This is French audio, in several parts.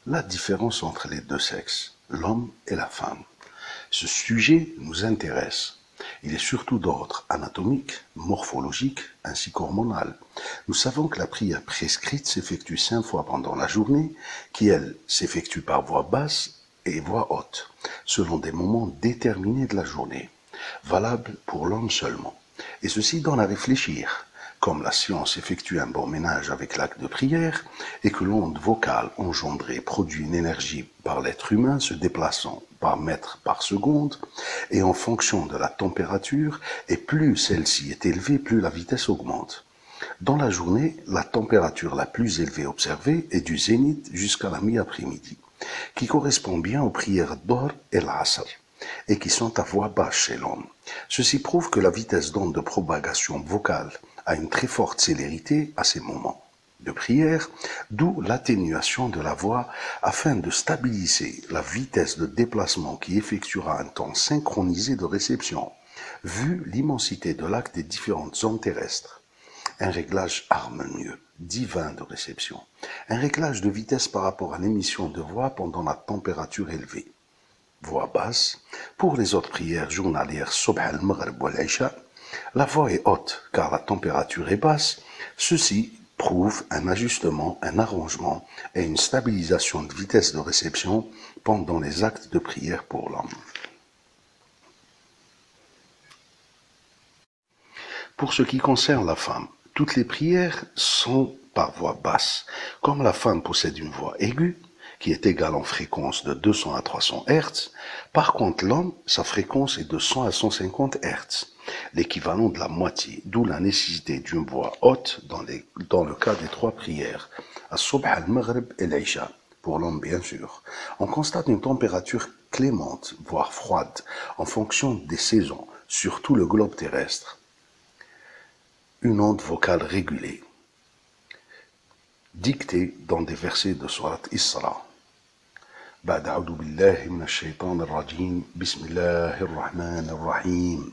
La différence entre les deux sexes, l'homme et la femme. Ce sujet nous intéresse. Il est surtout d'ordre anatomique, morphologique ainsi qu'hormonal. Nous savons que la prière prescrite s'effectue 5 fois pendant la journée, qui elle s'effectue par voix basse et voix haute, selon des moments déterminés de la journée, valable pour l'homme seulement. Et ceci donne à réfléchir. Comme la science effectue un bon ménage avec l'acte de prière et que l'onde vocale engendrée produit une énergie par l'être humain se déplaçant par mètre par seconde et en fonction de la température, et plus celle-ci est élevée, plus la vitesse augmente. Dans la journée, la température la plus élevée observée est du zénith jusqu'à la mi-après-midi, qui correspond bien aux prières d'Or et l'Asr, et qui sont à voix basse chez l'homme. Ceci prouve que la vitesse d'onde de propagation vocale a une très forte célérité à ces moments de prière, d'où l'atténuation de la voix afin de stabiliser la vitesse de déplacement qui effectuera un temps synchronisé de réception, vu l'immensité de l'acte des différentes zones terrestres. Un réglage harmonieux, divin de réception, un réglage de vitesse par rapport à l'émission de voix pendant la température élevée. Voix basse, pour les autres prières journalières Subh al-Maghrib ou al-Isha, la voix est haute car la température est basse. Ceci prouve un ajustement, un arrangement et une stabilisation de vitesse de réception pendant les actes de prière pour l'homme. Pour ce qui concerne la femme, toutes les prières sont par voix basse. Comme la femme possède une voix aiguë, qui est égale en fréquence de 200 à 300 Hz, par contre l'homme, sa fréquence est de 100 à 150 Hz, l'équivalent de la moitié, d'où la nécessité d'une voix haute dans le cas des 3 prières, As-Subh, Al-Maghrib et l'Isha, pour l'homme bien sûr. On constate une température clémente, voire froide, en fonction des saisons, sur tout le globe terrestre. Une onde vocale régulée, dictée dans des versets de Surat Isra. بعد أعوذ بالله من الشيطان الرجيم بسم الله الرحمن الرحيم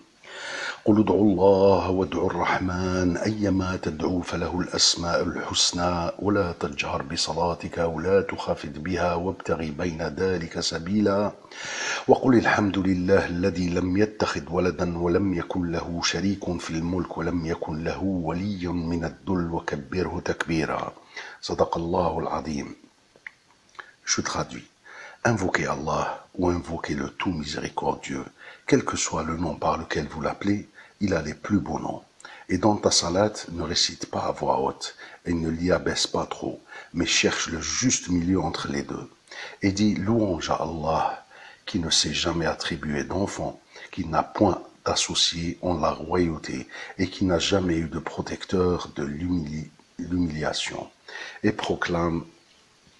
قل ادعوا الله وادعوا الرحمن أيما تدعوا فله الأسماء الحسنى ولا تجهر بصلاتك ولا تخافت بها وابتغ بين ذلك سبيلا وقل الحمد لله الذي لم يتخذ ولدا ولم يكن له شريك في الملك ولم يكن له ولي من الذل وكبره تكبيرا صدق الله العظيم. Je traduis. Invoquez Allah ou invoquez le tout miséricordieux, quel que soit le nom par lequel vous l'appelez, il a les plus beaux noms. Et dans ta salat, ne récite pas à voix haute et ne l'y abaisse pas trop, mais cherche le juste milieu entre les deux. Et dis louange à Allah, qui ne s'est jamais attribué d'enfant, qui n'a point d'associé en la royauté et qui n'a jamais eu de protecteur de l'humiliation, et proclame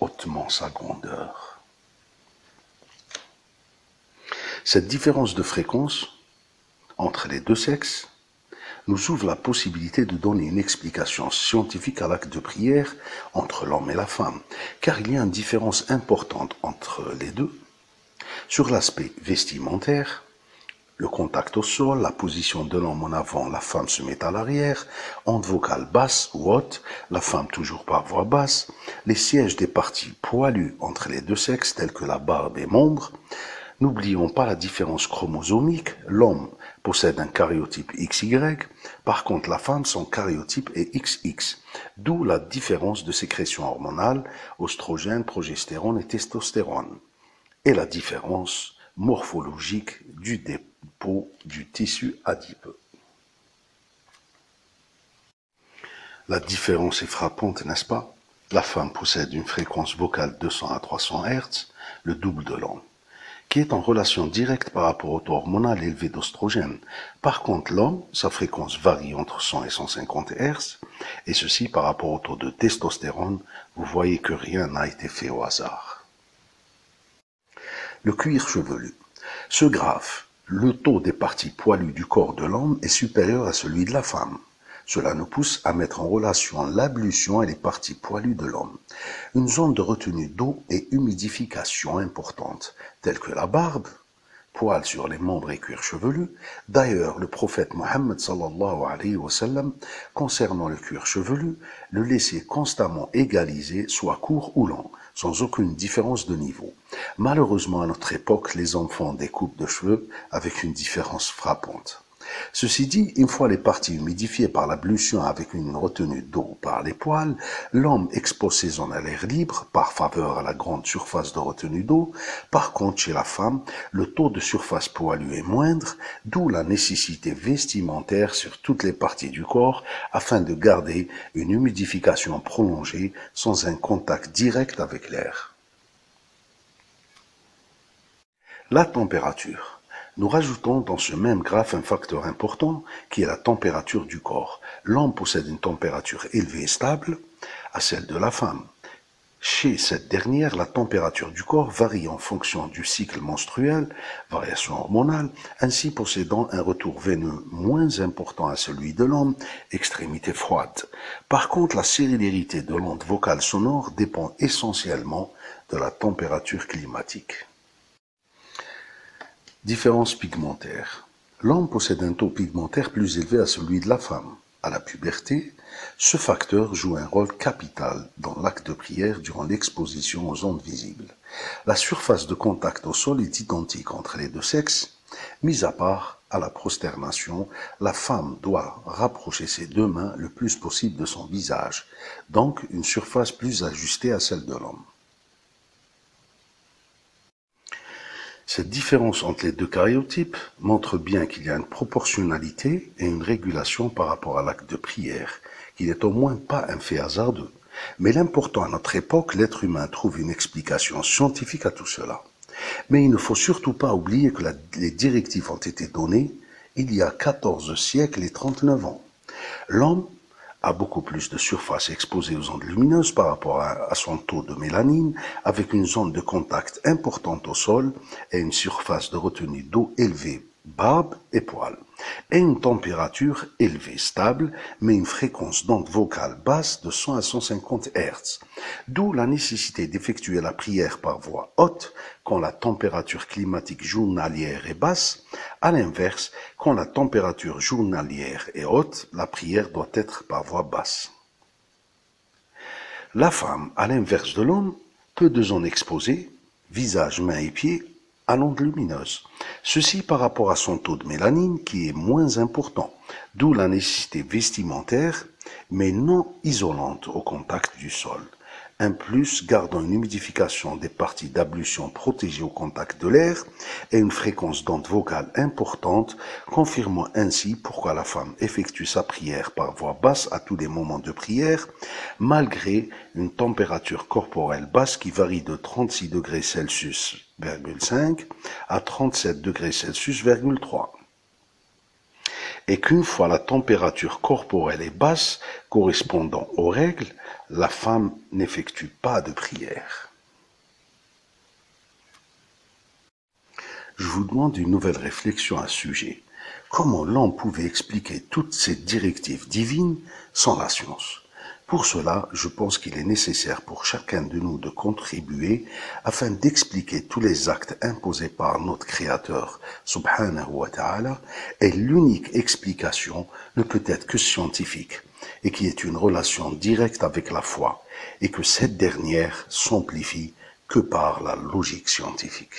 hautement sa grandeur. Cette différence de fréquence entre les deux sexes nous ouvre la possibilité de donner une explication scientifique à l'acte de prière entre l'homme et la femme, car il y a une différence importante entre les deux sur l'aspect vestimentaire, le contact au sol, la position de l'homme en avant, la femme se met à l'arrière, onde vocale basse ou haute, la femme toujours par voix basse, les sièges des parties poilues entre les deux sexes tels que la barbe et membres. N'oublions pas la différence chromosomique, l'homme possède un karyotype XY, par contre la femme son karyotype est XX, d'où la différence de sécrétion hormonale, oestrogène, progestérone et testostérone, et la différence morphologique du dépôt du tissu adipeux. La différence est frappante, n'est-ce pas? La femme possède une fréquence vocale 200 à 300 Hz, le double de l'homme, qui est en relation directe par rapport au taux hormonal élevé d'oestrogène. Par contre, l'homme, sa fréquence varie entre 100 et 150 Hz, et ceci par rapport au taux de testostérone. Vous voyez que rien n'a été fait au hasard. Le cuir chevelu. Ce graphe, le taux des parties poilues du corps de l'homme est supérieur à celui de la femme. Cela nous pousse à mettre en relation l'ablution et les parties poilues de l'homme. Une zone de retenue d'eau et humidification importante, telle que la barbe, poils sur les membres et cuir chevelu. D'ailleurs, le prophète Mohammed sallallahu alayhi wa sallam, concernant le cuir chevelu, le laissait constamment égaliser, soit court ou long, sans aucune différence de niveau. Malheureusement, à notre époque, les enfants ont des coupes de cheveux avec une différence frappante. Ceci dit, une fois les parties humidifiées par l'ablution avec une retenue d'eau par les poils, l'homme expose ses zones à l'air libre par faveur à la grande surface de retenue d'eau. Par contre, chez la femme, le taux de surface poilue est moindre, d'où la nécessité vestimentaire sur toutes les parties du corps afin de garder une humidification prolongée sans un contact direct avec l'air. La température. Nous rajoutons dans ce même graphe un facteur important qui est la température du corps. L'homme possède une température élevée et stable à celle de la femme. Chez cette dernière, la température du corps varie en fonction du cycle menstruel, variation hormonale, ainsi possédant un retour veineux moins important à celui de l'homme, extrémité froide. Par contre, la célérité de l'onde vocale sonore dépend essentiellement de la température climatique. Différence pigmentaire. L'homme possède un taux pigmentaire plus élevé à celui de la femme. À la puberté, ce facteur joue un rôle capital dans l'acte de prière durant l'exposition aux ondes visibles. La surface de contact au sol est identique entre les deux sexes, mis à part à la prosternation, la femme doit rapprocher ses deux mains le plus possible de son visage, donc une surface plus ajustée à celle de l'homme. Cette différence entre les deux caryotypes montre bien qu'il y a une proportionnalité et une régulation par rapport à l'acte de prière, qui n'est au moins pas un fait hasardeux. Mais l'important à notre époque, l'être humain trouve une explication scientifique à tout cela. Mais il ne faut surtout pas oublier que les directives ont été données il y a 14 siècles et 39 ans. L'homme a beaucoup plus de surface exposée aux ondes lumineuses par rapport à son taux de mélanine, avec une zone de contact importante au sol et une surface de retenue d'eau élevée, barbe et poils, et une température élevée stable, mais une fréquence d'onde vocale basse de 100 à 150 Hz, d'où la nécessité d'effectuer la prière par voix haute quand la température climatique journalière est basse. À l'inverse, quand la température journalière est haute, la prière doit être par voix basse. La femme, à l'inverse de l'homme, peu de zones exposées, visage, mains et pieds, à l'onde lumineuse. Ceci par rapport à son taux de mélanine qui est moins important, d'où la nécessité vestimentaire, mais non isolante au contact du sol. Un plus gardant une humidification des parties d'ablution protégées au contact de l'air et une fréquence d'onde vocale importante, confirmant ainsi pourquoi la femme effectue sa prière par voix basse à tous les moments de prière, malgré une température corporelle basse qui varie de 36 degrés Celsius, 5 à 37 degrés Celsius, 3. Et qu'une fois la température corporelle est basse, correspondant aux règles, la femme n'effectue pas de prière. Je vous demande une nouvelle réflexion à ce sujet. Comment l'homme pouvait expliquer toutes ces directives divines sans la science? Pour cela, je pense qu'il est nécessaire pour chacun de nous de contribuer afin d'expliquer tous les actes imposés par notre Créateur, subhanahu wa ta'ala, et l'unique explication ne peut être que scientifique, et qui est une relation directe avec la foi, et que cette dernière s'amplifie que par la logique scientifique.